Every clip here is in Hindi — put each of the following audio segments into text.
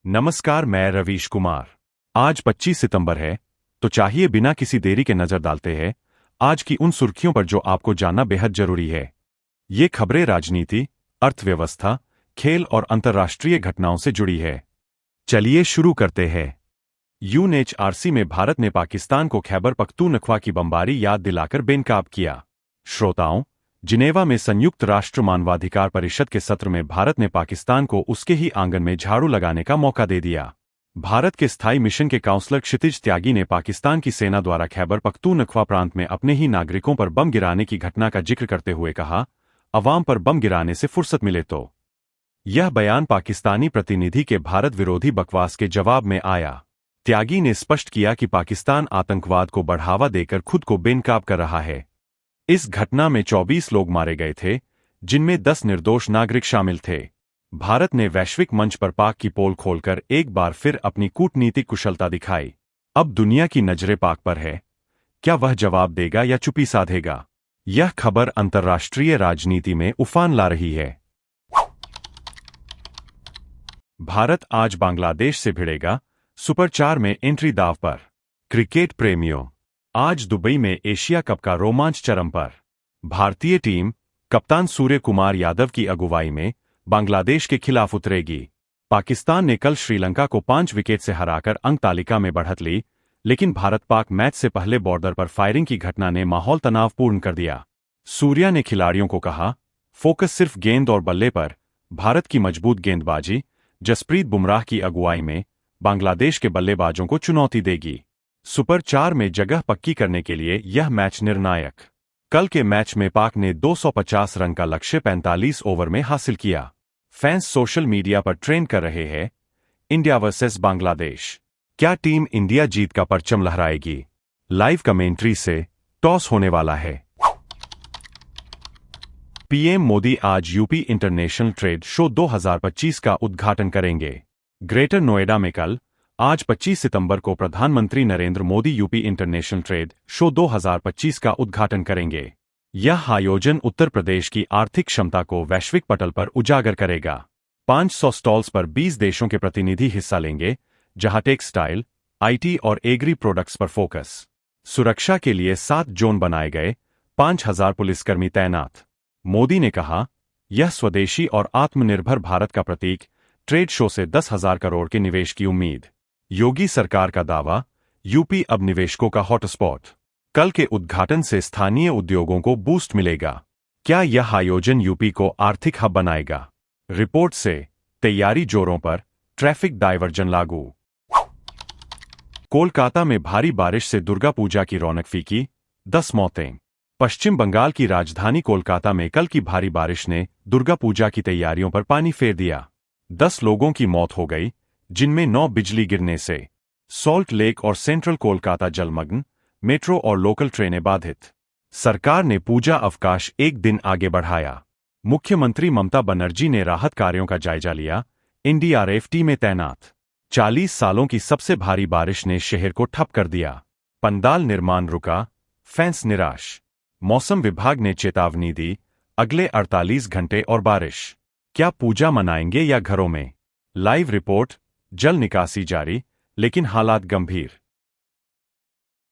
नमस्कार, मैं रवीश कुमार। आज 25 सितंबर है, तो चाहिए बिना किसी देरी के नजर डालते हैं आज की उन सुर्खियों पर जो आपको जानना बेहद जरूरी है। ये खबरें राजनीति, अर्थव्यवस्था, खेल और अंतर्राष्ट्रीय घटनाओं से जुड़ी है। चलिए शुरू करते हैं। यूएनएचआरसी में भारत ने पाकिस्तान को खैबर पख्तूनख्वा की बमबारी याद दिलाकर बेनकाब किया। श्रोताओं, जिनेवा में संयुक्त राष्ट्र मानवाधिकार परिषद के सत्र में भारत ने पाकिस्तान को उसके ही आंगन में झाड़ू लगाने का मौका दे दिया। भारत के स्थायी मिशन के काउंसलर क्षितिज त्यागी ने पाकिस्तान की सेना द्वारा खैबर पख्तूनख्वा प्रांत में अपने ही नागरिकों पर बम गिराने की घटना का जिक्र करते हुए कहा, अवाम पर बम गिराने से फुर्सत मिले तो। यह बयान पाकिस्तानी प्रतिनिधि के भारत विरोधी बकवास के जवाब में आया। त्यागी ने स्पष्ट किया कि पाकिस्तान आतंकवाद को बढ़ावा देकर खुद को बेनकाब कर रहा है। इस घटना में 24 लोग मारे गए थे, जिनमें 10 निर्दोष नागरिक शामिल थे। भारत ने वैश्विक मंच पर पाक की पोल खोलकर एक बार फिर अपनी कूटनीतिक कुशलता दिखाई। अब दुनिया की नजरें पाक पर है। क्या वह जवाब देगा या चुप्पी साधेगा? यह खबर अंतर्राष्ट्रीय राजनीति में उफान ला रही है। भारत आज बांग्लादेश से भिड़ेगा, सुपर 4 में एंट्री दांव पर। क्रिकेट प्रेमियों, आज दुबई में एशिया कप का रोमांच चरम पर। भारतीय टीम कप्तान सूर्य कुमार यादव की अगुवाई में बांग्लादेश के खिलाफ उतरेगी। पाकिस्तान ने कल श्रीलंका को 5 विकेट से हराकर अंक तालिका में बढ़त ली, लेकिन भारत पाक मैच से पहले बॉर्डर पर फायरिंग की घटना ने माहौल तनावपूर्ण कर दिया। सूर्या ने खिलाड़ियों को कहा, फोकस सिर्फ गेंद और बल्ले पर। भारत की मजबूत गेंदबाजी जसप्रीत बुमराह की अगुवाई में बांग्लादेश के बल्लेबाजों को चुनौती देगी। सुपर 4 में जगह पक्की करने के लिए यह मैच निर्णायक। कल के मैच में पाक ने 250 रन का लक्ष्य 45 ओवर में हासिल किया। फैंस सोशल मीडिया पर ट्रेंड कर रहे हैं, इंडिया वर्सेस बांग्लादेश, क्या टीम इंडिया जीत का परचम लहराएगी? लाइव कमेंट्री से टॉस होने वाला है। पीएम मोदी आज यूपी इंटरनेशनल ट्रेड शो 2025 का उद्घाटन करेंगे। ग्रेटर नोएडा में कल आज 25 सितंबर को प्रधानमंत्री Narendra Modi UP international trade show 2025 का उद्घाटन करेंगे। यह आयोजन उत्तर प्रदेश की आर्थिक क्षमता को वैश्विक पटल पर उजागर करेगा। 500 स्टॉल्स पर 20 देशों के प्रतिनिधि हिस्सा लेंगे, जहां टेक्सटाइल, आईटी और एग्री प्रोडक्ट्स पर फोकस। सुरक्षा के लिए 7 जोन बनाए गए, 5000 पुलिसकर्मी तैनात। मोदी ने कहा, यह स्वदेशी और आत्मनिर्भर भारत का प्रतीक। ट्रेड शो से 10,000 करोड़ के निवेश की उम्मीद। योगी सरकार का दावा, यूपी अब निवेशकों का हॉटस्पॉट। कल के उद्घाटन से स्थानीय उद्योगों को बूस्ट मिलेगा। क्या यह आयोजन यूपी को आर्थिक हब बनाएगा? रिपोर्ट से तैयारी जोरों पर, ट्रैफिक डायवर्जन लागू। कोलकाता में भारी बारिश से दुर्गा पूजा की रौनक फीकी, 10 मौतें। पश्चिम बंगाल की राजधानी कोलकाता में कल की भारी बारिश ने दुर्गा पूजा की तैयारियों पर पानी फेर दिया। 10 लोगों की मौत हो गई, जिनमें 9 बिजली गिरने से। सॉल्ट लेक और सेंट्रल कोलकाता जलमग्न, मेट्रो और लोकल ट्रेनें बाधित। सरकार ने पूजा अवकाश एक दिन आगे बढ़ाया। मुख्यमंत्री ममता बनर्जी ने राहत कार्यों का जायजा लिया, एनडीआरएफ टीमें तैनात। 40 सालों की सबसे भारी बारिश ने शहर को ठप कर दिया। पंडाल निर्माण रुका, फैंस निराश। मौसम विभाग ने चेतावनी दी, अगले 48 घंटे और बारिश। क्या पूजा मनाएंगे या घरों में? लाइव रिपोर्ट, जल निकासी जारी, लेकिन हालात गंभीर।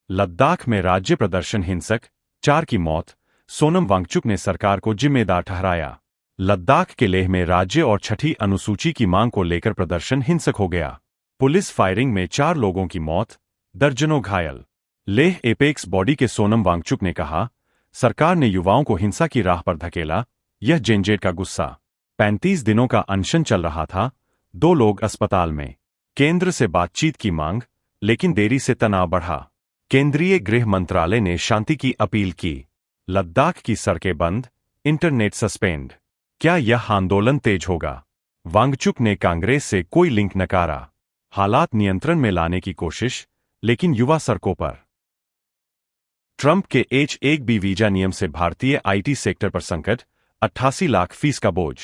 लद्दाख में राज्य प्रदर्शन हिंसक, 4 की मौत। सोनम वांगचुक ने सरकार को जिम्मेदार ठहराया। लद्दाख के लेह में राज्य और 6ठी अनुसूची की मांग को लेकर प्रदर्शन हिंसक हो गया। पुलिस फायरिंग में 4 लोगों की मौत, दर्जनों घायल। लेह एपेक्स बॉडी के सोनम वांगचुक ने कहा, सरकार ने युवाओं को हिंसा की राह पर धकेला, यह जेनजेड का गुस्सा। 35 दिनों का अनशन चल रहा था, 2 लोग अस्पताल में। केंद्र से बातचीत की मांग, लेकिन देरी से तनाव बढ़ा। केंद्रीय गृह मंत्रालय ने शांति की अपील की। लद्दाख की सड़कें बंद, इंटरनेट सस्पेंड। क्या यह आंदोलन तेज होगा? वांगचुक ने कांग्रेस से कोई लिंक नकारा। हालात नियंत्रण में लाने की कोशिश, लेकिन युवा सड़कों पर। ट्रंप के H-1B वीजा नियम से भारतीय आईटी सेक्टर पर संकट, 88 लाख फीस का बोझ।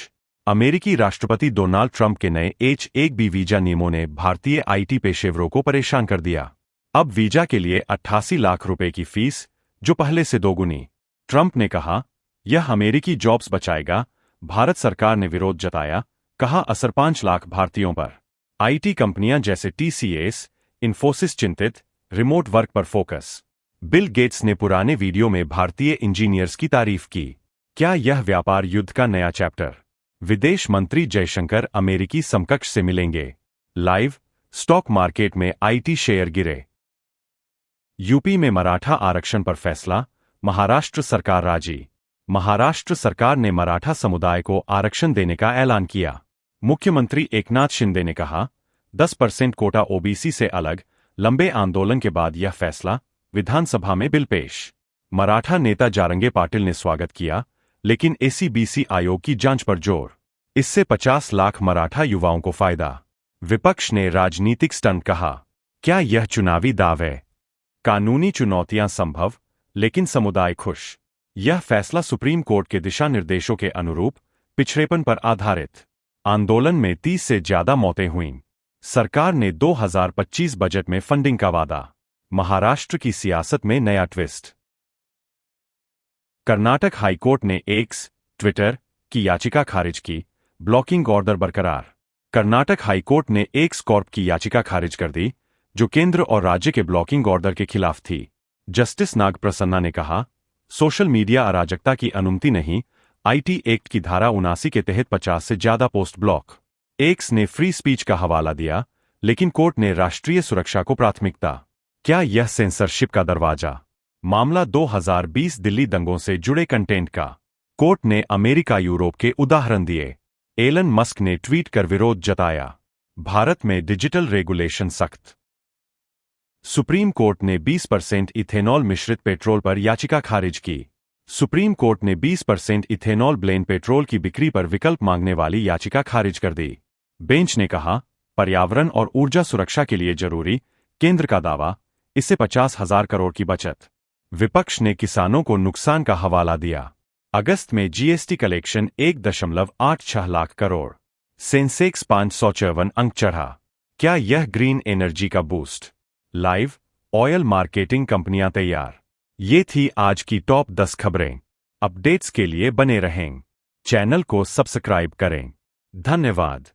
अमेरिकी राष्ट्रपति डोनाल्ड ट्रंप के नए H-1B वीजा नियमों ने भारतीय आईटी पेशेवरों को परेशान कर दिया। अब वीजा के लिए 88 लाख रुपए की फीस, जो पहले से दोगुनी। ट्रंप ने कहा, यह अमेरिकी जॉब्स बचाएगा। भारत सरकार ने विरोध जताया, कहा असर 5 लाख भारतीयों पर। आईटी कंपनियां जैसे टीसीएस, इन्फोसिस चिंतित, रिमोट वर्क पर फोकस। बिल गेट्स ने पुराने वीडियो में भारतीय इंजीनियर्स की तारीफ की। क्या यह व्यापार युद्ध का नया चैप्टर? विदेश मंत्री जयशंकर अमेरिकी समकक्ष से मिलेंगे। लाइव, स्टॉक मार्केट में आईटी शेयर गिरे। यूपी में मराठा आरक्षण पर फैसला, महाराष्ट्र सरकार राजी। महाराष्ट्र सरकार ने मराठा समुदाय को आरक्षण देने का ऐलान किया। मुख्यमंत्री एकनाथ शिंदे ने कहा, 10% कोटा ओबीसी से अलग। लंबे आंदोलन के बाद यह फैसला, विधानसभा में बिल पेश। मराठा नेता जारंगे पाटिल ने स्वागत किया, लेकिन एसीबीसी आयोग की जांच पर जोर। इससे 50 लाख मराठा युवाओं को फायदा। विपक्ष ने राजनीतिक स्टंट कहा। क्या यह चुनावी दाव है? कानूनी चुनौतियां संभव, लेकिन समुदाय खुश। यह फैसला सुप्रीम कोर्ट के दिशा निर्देशों के अनुरूप, पिछड़ेपन पर आधारित। आंदोलन में 30 से ज्यादा मौतें हुईं। सरकार ने 2025 बजट में फंडिंग का वादा। महाराष्ट्र की सियासत में नया ट्विस्ट। कर्नाटक हाईकोर्ट ने एक्स, ट्विटर की याचिका खारिज की, ब्लॉकिंग ऑर्डर बरकरार। कर्नाटक हाईकोर्ट ने एक्स कॉर्प की याचिका खारिज कर दी, जो केंद्र और राज्य के ब्लॉकिंग ऑर्डर के खिलाफ थी। जस्टिस नाग प्रसन्ना ने कहा, सोशल मीडिया अराजकता की अनुमति नहीं। आईटी एक्ट की धारा 79 के तहत 50 से ज्यादा पोस्ट ब्लॉक। एक्स ने फ्री स्पीच का हवाला दिया, लेकिन कोर्ट ने राष्ट्रीय सुरक्षा को प्राथमिकता। क्या यह सेंसरशिप का दरवाजा? मामला 2020 दिल्ली दंगों से जुड़े कंटेंट का। कोर्ट ने अमेरिका यूरोप के उदाहरण दिए। एलन मस्क ने ट्वीट कर विरोध जताया। भारत में डिजिटल रेगुलेशन सख्त। सुप्रीम कोर्ट ने 20% इथेनॉल मिश्रित पेट्रोल पर याचिका खारिज की। सुप्रीम कोर्ट ने 20% इथेनॉल ब्लेंड पेट्रोल की बिक्री पर विकल्प मांगने वाली याचिका खारिज कर दी। बेंच ने कहा, पर्यावरण और ऊर्जा सुरक्षा के लिए जरूरी, केंद्र का दावा, इससे 50,000 करोड़ की बचत। विपक्ष ने किसानों को नुकसान का हवाला दिया। अगस्त में GST collection 1.86 lakh crore. Sensex 554 अंक चढ़ा। क्या यह ग्रीन एनर्जी का बूस्ट? लाइव, ऑयल मार्केटिंग कंपनियां तैयार। ये थी आज की टॉप 10 खबरें। अपडेट्स के लिए बने रहें। चैनल को सब्सक्राइब करें। धन्यवाद।